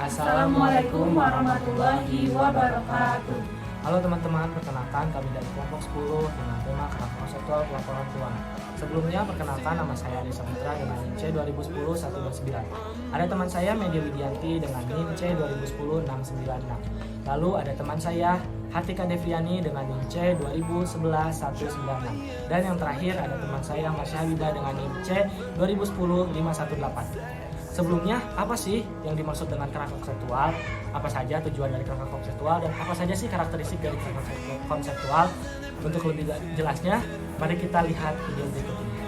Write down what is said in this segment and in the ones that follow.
Assalamualaikum warahmatullahi wabarakatuh. Halo teman-teman, perkenalkan kami dari kelompok 10 dengan tema kerangka konseptual pelaporan keuangan. Sebelumnya perkenalkan nama saya Adi Saputra dengan NIM C 2010-129. Ada teman saya Media Widianti dengan NIM C 2010-696. Lalu ada teman saya Hatika Deviani dengan NIM C 2011-196. Dan yang terakhir ada teman saya Marsha Habida dengan NIM C 2010-518. Sebelumnya, apa sih yang dimaksud dengan kerangka konseptual? Apa saja tujuan dari kerangka konseptual dan apa saja sih karakteristik dari kerangka konseptual? Untuk lebih jelasnya, mari kita lihat video berikut ini.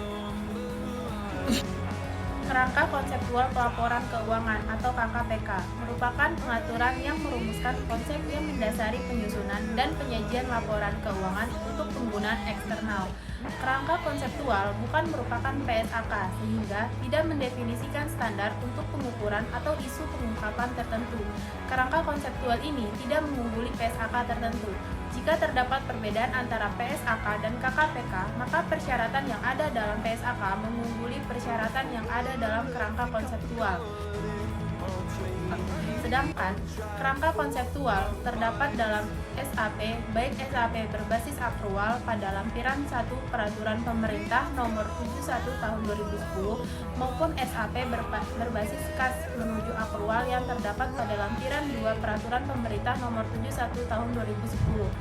Kerangka konseptual pelaporan keuangan atau KKPK merupakan pengaturan yang merumuskan konsep yang mendasari penyusunan dan penyajian laporan keuangan untuk penggunaan eksternal. Kerangka konseptual bukan merupakan PSAK sehingga tidak mendefinisikan standar untuk pengukuran atau isu pengungkapan tertentu. Kerangka konseptual ini tidak mengungguli PSAK tertentu. Jika terdapat perbedaan antara PSAK dan KKPK, maka persyaratan yang ada dalam PSAK mengungguli persyaratan yang ada dalam kerangka konseptual. Sedangkan kerangka konseptual terdapat dalam SAP, baik SAP berbasis akrual pada lampiran 1 Peraturan Pemerintah Nomor 71 Tahun 2010 maupun SAP berbasis kas menuju akrual yang terdapat pada lampiran 2 Peraturan Pemerintah Nomor 71 Tahun 2010.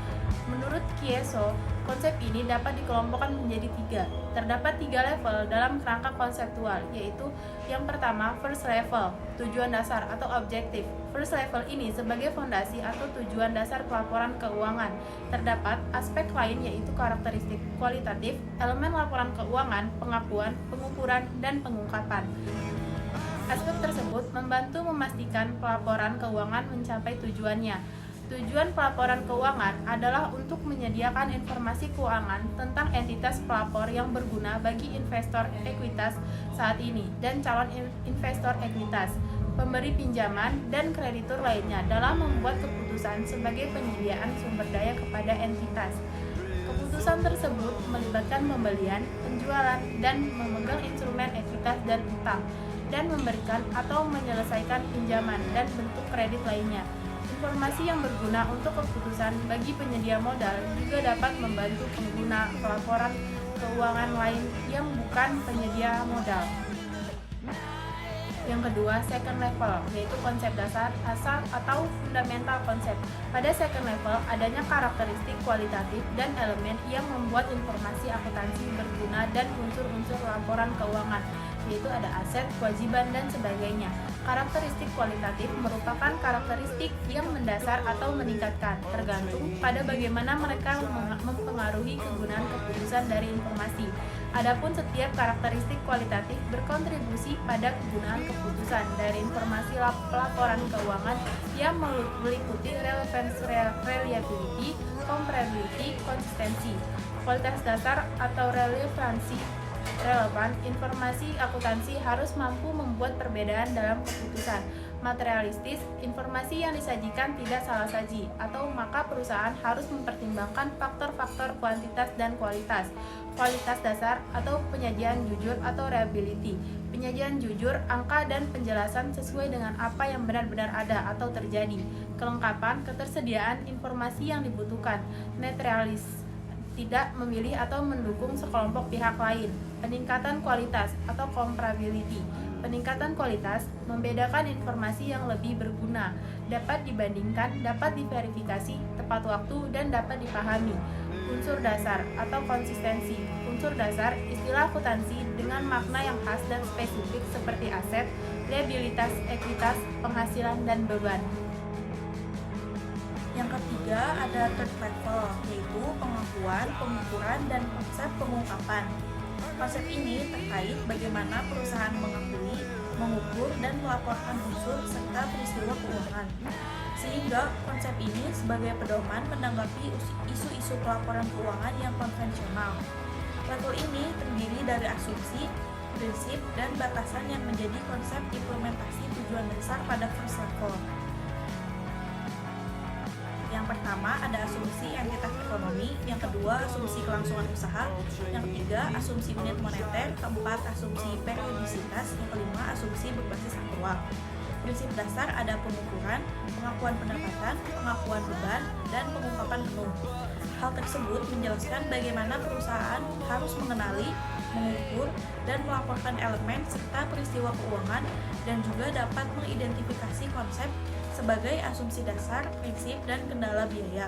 Menurut Kieso, konsep ini dapat dikelompokkan menjadi 3. Terdapat 3 level dalam kerangka konseptual, yaitu yang pertama, first level, tujuan dasar atau objektif. First level ini sebagai fondasi atau tujuan dasar pelaporan keuangan. Terdapat aspek lain yaitu karakteristik kualitatif, elemen laporan keuangan, pengakuan, pengukuran, dan pengungkapan. Aspek tersebut membantu memastikan pelaporan keuangan mencapai tujuannya. Tujuan pelaporan keuangan adalah untuk menyediakan informasi keuangan tentang entitas pelapor yang berguna bagi investor ekuitas saat ini dan calon investor ekuitas, pemberi pinjaman, dan kreditur lainnya dalam membuat keputusan sebagai penyediaan sumber daya kepada entitas. Keputusan tersebut melibatkan pembelian, penjualan, dan memegang instrumen ekuitas dan utang, dan memberikan atau menyelesaikan pinjaman dan bentuk kredit lainnya. Informasi yang berguna untuk keputusan bagi penyedia modal juga dapat membantu pengguna pelaporan keuangan lain yang bukan penyedia modal. Yang kedua, second level, yaitu konsep dasar, asal, atau fundamental konsep. Pada second level, adanya karakteristik kualitatif dan elemen yang membuat informasi akuntansi berguna dan unsur-unsur laporan keuangan, yaitu ada aset, kewajiban, dan sebagainya. Karakteristik kualitatif merupakan karakteristik yang mendasar atau meningkatkan, tergantung pada bagaimana mereka mempengaruhi kegunaan keputusan dari informasi. Adapun setiap karakteristik kualitatif berkontribusi pada kegunaan keputusan dari informasi laporan keuangan yang meliputi relevansi, reliability, comparability, konsistensi. Kualitas dasar atau relevan, informasi akuntansi harus mampu membuat perbedaan dalam keputusan. Materialistis, informasi yang disajikan tidak salah saji, atau maka perusahaan harus mempertimbangkan faktor-faktor kuantitas dan kualitas. Kualitas dasar atau penyajian jujur atau reliability. Penyajian jujur, angka dan penjelasan sesuai dengan apa yang benar-benar ada atau terjadi. Kelengkapan, ketersediaan informasi yang dibutuhkan. Netralis, tidak memilih atau mendukung sekelompok pihak lain. Peningkatan kualitas atau comparability. Peningkatan kualitas membedakan informasi yang lebih berguna, dapat dibandingkan, dapat diverifikasi, tepat waktu, dan dapat dipahami. Unsur dasar atau konsistensi. Unsur dasar istilah akuntansi dengan makna yang khas dan spesifik seperti aset, liabilitas, ekuitas, penghasilan, dan beban. Yang ketiga ada third level, yaitu pengakuan, pengukuran, dan konsep pengungkapan. Konsep ini terkait bagaimana perusahaan mengakui, mengukur, dan melaporkan unsur serta peristiwa keuangan. Sehingga konsep ini sebagai pedoman menanggapi isu-isu pelaporan keuangan yang konvensional. Level ini terdiri dari asumsi, prinsip, dan batasan yang menjadi konsep implementasi tujuan dasar pada first level. Yang pertama ada asumsi entitas ekonomi, yang kedua asumsi kelangsungan usaha, yang ketiga asumsi unit moneter, keempat asumsi periodisitas, yang kelima asumsi berbasis aktual. Prinsip dasar ada pengukuran, pengakuan pendapatan, pengakuan beban, dan pengungkapan penuh. Hal tersebut menjelaskan bagaimana perusahaan harus mengenali, mengukur, dan melaporkan elemen serta peristiwa keuangan dan juga dapat mengidentifikasi konsep sebagai asumsi dasar, prinsip, dan kendala biaya.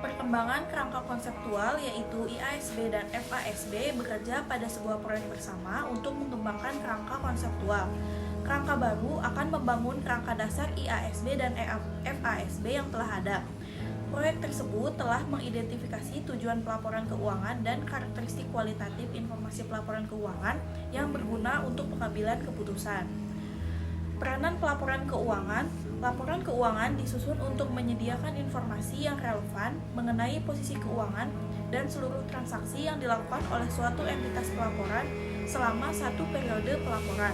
Perkembangan kerangka konseptual yaitu IASB dan FASB bekerja pada sebuah proyek bersama untuk mengembangkan kerangka konseptual. Kerangka baru akan membangun kerangka dasar IASB dan FASB yang telah ada. Proyek tersebut telah mengidentifikasi tujuan pelaporan keuangan dan karakteristik kualitatif informasi pelaporan keuangan yang berguna untuk pengambilan keputusan. Peranan pelaporan keuangan. Laporan keuangan disusun untuk menyediakan informasi yang relevan mengenai posisi keuangan dan seluruh transaksi yang dilakukan oleh suatu entitas pelaporan selama satu periode pelaporan.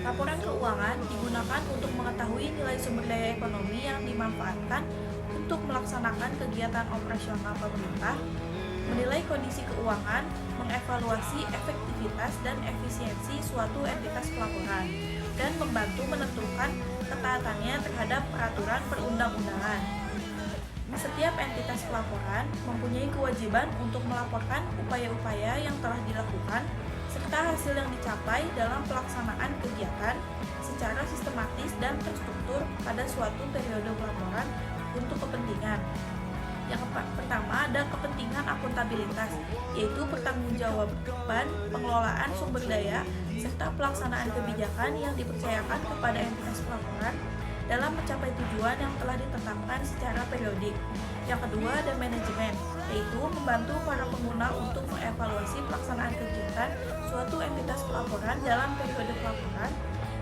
Laporan keuangan digunakan untuk mengetahui nilai sumber daya ekonomi yang dimanfaatkan untuk melaksanakan kegiatan operasional pemerintah, menilai kondisi keuangan, mengevaluasi efektivitas dan efisiensi suatu entitas pelaporan, dan membantu menentukan ketaatannya terhadap peraturan perundang-undangan. Setiap entitas pelaporan mempunyai kewajiban untuk melaporkan upaya-upaya yang telah dilakukan serta hasil yang dicapai dalam pelaksanaan kegiatan secara sistematis dan terstruktur pada suatu periode pelaporan untuk kepentingan. Yang pertama ada kepentingan akuntabilitas, yaitu pertanggungjawaban pengelolaan sumber daya serta pelaksanaan kebijakan yang dipercayakan kepada entitas pelaporan dalam mencapai tujuan yang telah ditetapkan secara periodik. Yang kedua ada manajemen, yaitu membantu para pengguna untuk mengevaluasi pelaksanaan kegiatan suatu entitas pelaporan dalam periode pelaporan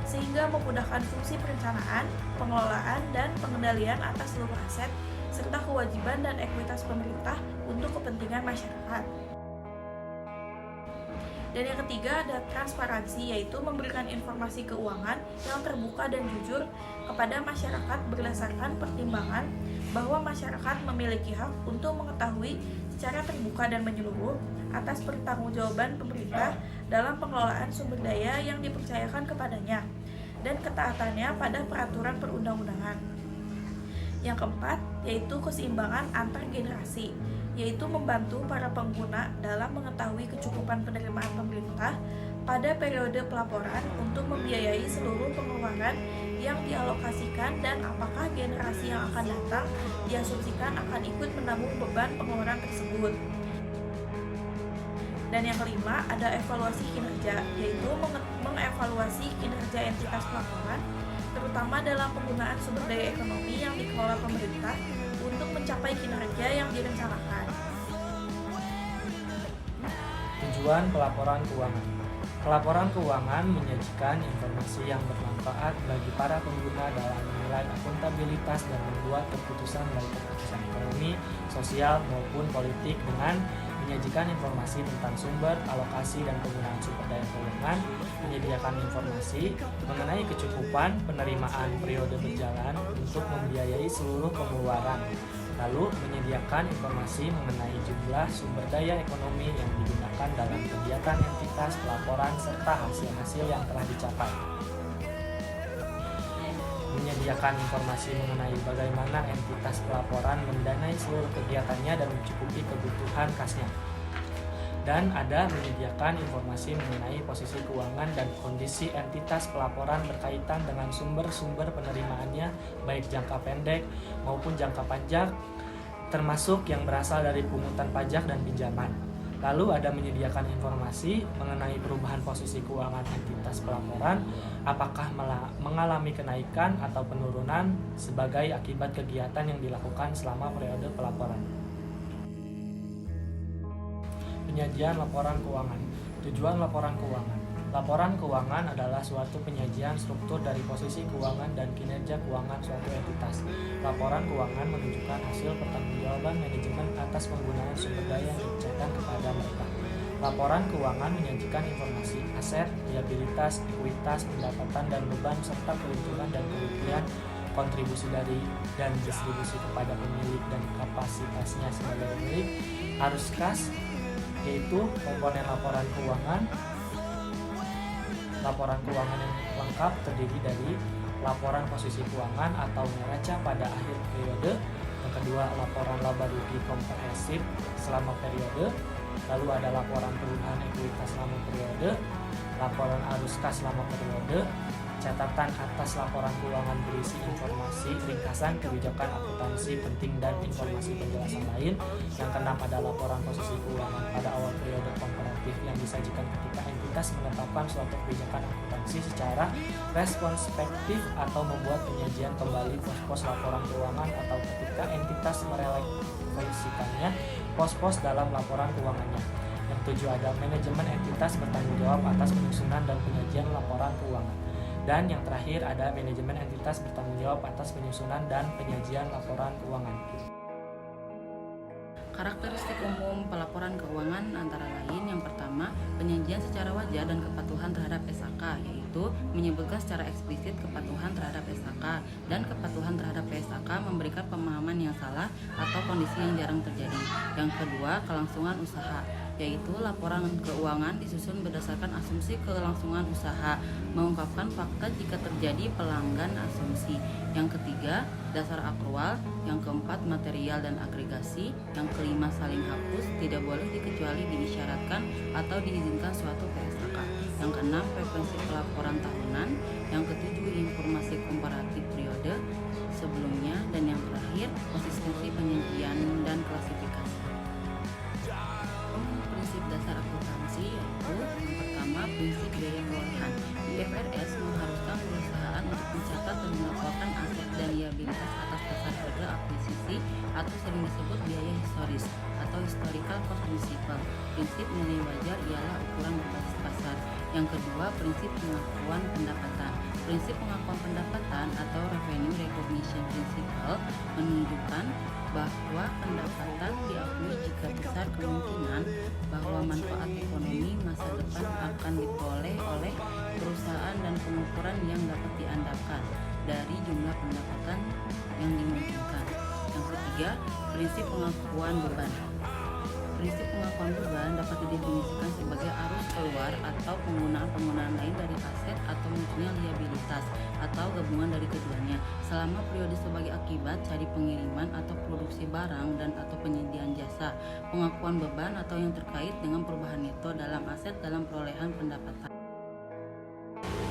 sehingga memudahkan fungsi perencanaan, pengelolaan, dan pengendalian atas seluruh aset serta kewajiban dan ekuitas pemerintah untuk kepentingan masyarakat. Dan yang ketiga ada transparansi, yaitu memberikan informasi keuangan yang terbuka dan jujur kepada masyarakat berdasarkan pertimbangan bahwa masyarakat memiliki hak untuk mengetahui secara terbuka dan menyeluruh atas pertanggungjawaban pemerintah dalam pengelolaan sumber daya yang dipercayakan kepadanya dan ketaatannya pada peraturan perundang-undangan. Yang keempat, yaitu keseimbangan antar generasi, yaitu membantu para pengguna dalam mengetahui kecukupan penerimaan pemerintah pada periode pelaporan untuk membiayai seluruh pengeluaran yang dialokasikan dan apakah generasi yang akan datang diasumsikan akan ikut menanggung beban pengeluaran tersebut. Dan yang kelima, ada evaluasi kinerja, yaitu mengevaluasi kinerja entitas pelaporan terutama dalam penggunaan sumber daya ekonomi yang dikelola pemerintah untuk mencapai kinerja yang direncanakan. Tujuan pelaporan keuangan. Pelaporan keuangan menyajikan informasi yang bermanfaat bagi para pengguna dalam menilai akuntabilitas dan membuat keputusan baik keputusan ekonomi, sosial maupun politik dengan menyajikan informasi tentang sumber, alokasi, dan penggunaan sumber daya keuangan, menyediakan informasi mengenai kecukupan penerimaan periode berjalan untuk membiayai seluruh pengeluaran, lalu menyediakan informasi mengenai jumlah sumber daya ekonomi yang digunakan dalam kegiatan entitas pelaporan serta hasil-hasil yang telah dicapai. Menyediakan informasi mengenai bagaimana entitas pelaporan mendanai seluruh kegiatannya dan mencukupi kebutuhan kasnya. Dan ada menyediakan informasi mengenai posisi keuangan dan kondisi entitas pelaporan berkaitan dengan sumber-sumber penerimaannya baik jangka pendek maupun jangka panjang, termasuk yang berasal dari pungutan pajak dan pinjaman. Lalu ada menyediakan informasi mengenai perubahan posisi keuangan entitas pelaporan, apakah mengalami kenaikan atau penurunan sebagai akibat kegiatan yang dilakukan selama periode pelaporan. Penyajian laporan keuangan. Tujuan laporan keuangan. Laporan keuangan adalah suatu penyajian struktur dari posisi keuangan dan kinerja keuangan suatu entitas. Laporan keuangan menunjukkan hasil pertanggungjawaban manajemen atas penggunaan sumber daya yang dipercayakan kepada mereka. Laporan keuangan menyajikan informasi aset, liabilitas, ekuitas, pendapatan dan beban serta keuntungan dan kerugian, kontribusi dari dan distribusi kepada pemilik dan kapasitasnya sebagai pemilik, arus kas, yaitu komponen laporan keuangan, Laporan keuangan yang lengkap terdiri dari laporan posisi keuangan atau neraca pada akhir periode. Yang kedua, laporan laba rugi komprehensif selama periode. Lalu ada laporan perubahan ekuitas selama periode, laporan arus kas selama periode, catatan atas laporan keuangan berisi informasi ringkasan kebijakan akuntansi penting dan informasi penjelasan lain. Yang keenam ada laporan posisi keuangan pada awal periode komparatif yang disajikan ketika entitas menetapkan suatu kebijakan akuntansi secara retrospektif atau membuat penyajian kembali pos-pos laporan keuangan atau ketika entitas merefleksikannya pos-pos dalam laporan keuangannya. Yang tujuh ada manajemen entitas bertanggung jawab atas penyusunan dan penyajian laporan keuangan. Dan yang terakhir ada manajemen entitas bertanggung jawab atas penyusunan dan penyajian laporan keuangan. Karakteristik umum pelaporan keuangan antara lain yang pertama, penyajian secara wajar dan kepatuhan terhadap SAK, yaitu menyebutkan secara eksplisit kepatuhan terhadap SAK, dan kepatuhan terhadap SAK memberikan pemahaman yang salah atau kondisi yang jarang terjadi. Yang kedua, kelangsungan usaha, yaitu laporan keuangan disusun berdasarkan asumsi kelangsungan usaha, mengungkapkan fakta jika terjadi pelanggan asumsi. Yang ketiga, dasar akrual. Yang keempat, material dan agregasi. Yang kelima, saling hapus, tidak boleh dikecuali diisyaratkan atau diizinkan suatu PSAK. Yang keenam, referensi pelaporan tahunan. Yang ketujuh, informasi komparatif periode sebelumnya. Dan yang terakhir, konsistensi penyajian dan klasifikasi. Prinsip dasar akuntansi yaitu yang pertama, prinsip biaya perolehan. IFRS mengharuskan perusahaan untuk mencatat dan melaporkan aset dan liabilitas atas dasar harga akuisisi atau sering disebut biaya historis atau historical cost principle. Prinsip nilai wajar ialah ukuran berbasis pasar. Yang kedua, prinsip pengakuan pendapatan. Prinsip pengakuan pendapatan atau revenue recognition principle menunjukkan bahwa pendapatan diakui jika besar kemungkinan bahwa manfaat ekonomi masa depan akan diperoleh oleh perusahaan dan pengukuran yang dapat diandalkan dari jumlah pendapatan yang dimungkinkan. Yang ketiga, prinsip pengakuan beban. Prinsip pengakuan beban dapat didefinisikan sebagai arus keluar atau penggunaan lain dari aset atau munculnya liabilitas atau gabungan dari keduanya selama periode sebagai akibat dari pengiriman atau produksi barang dan atau penyediaan jasa. Pengakuan beban atau yang terkait dengan perubahan neto dalam aset dalam perolehan pendapatan.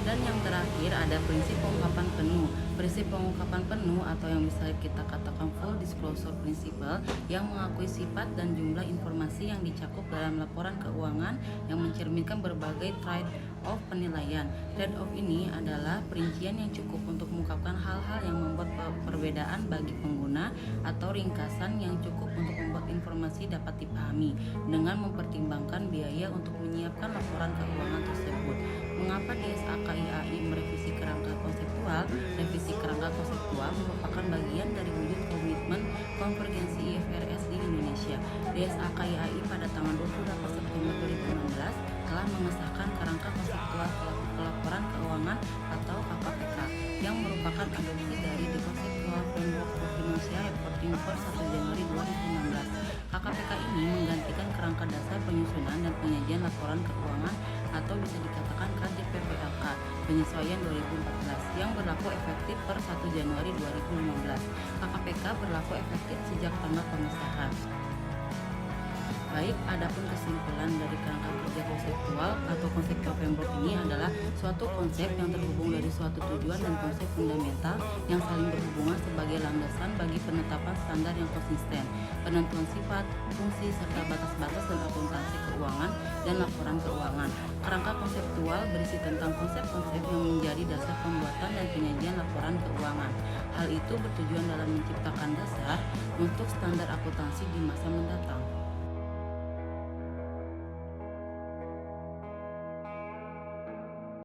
Dan yang terakhir ada prinsip pengungkapan penuh. Prinsip pengungkapan penuh atau yang bisa kita katakan full disclosure principle yang mengakui sifat dan jumlah informasi yang dicakup dalam laporan keuangan yang mencerminkan berbagai trade-off penilaian. Trade-off ini adalah perincian yang cukup untuk mengungkapkan hal-hal yang membuat perbedaan bagi pengguna atau ringkasan yang cukup untuk membuat informasi dapat dipahami dengan mempertimbangkan biaya untuk menyiapkan laporan keuangan tersebut. Mengapa DSA KIAI merevisi kerangka konseptual? Revisi kerangka konseptual merupakan bagian dari wujud komitmen konvergensi IFRS di Indonesia. DSA KIAI pada tanggal 28 September 2016 telah mengesahkan kerangka konseptual pelaporan keuangan atau KKPK yang merupakan adopsi dari The Conceptual Framework for Financial Reporting per 1 Januari 2016. KKPK ini menggantikan kerangka dasar penyusunan dan penyajian laporan keuangan atau bisa dikatakan KJPPLK penyesuaian 2014 yang berlaku efektif per 1 Januari 2015. KKPK berlaku efektif sejak tanggal pengesahan. Baik, adapun kesimpulan dari kerangka kerja konseptual atau konseptual framework ini adalah suatu konsep yang terhubung dari suatu tujuan dan konsep fundamental yang saling berhubungan sebagai landasan bagi penetapan standar yang konsisten, penentuan sifat, fungsi, serta batas-batas dan akuntansi keuangan dan laporan keuangan. Kerangka konseptual berisi tentang konsep-konsep yang menjadi dasar pembuatan dan penyajian laporan keuangan. Hal itu bertujuan dalam menciptakan dasar untuk standar akuntansi di masa mendatang.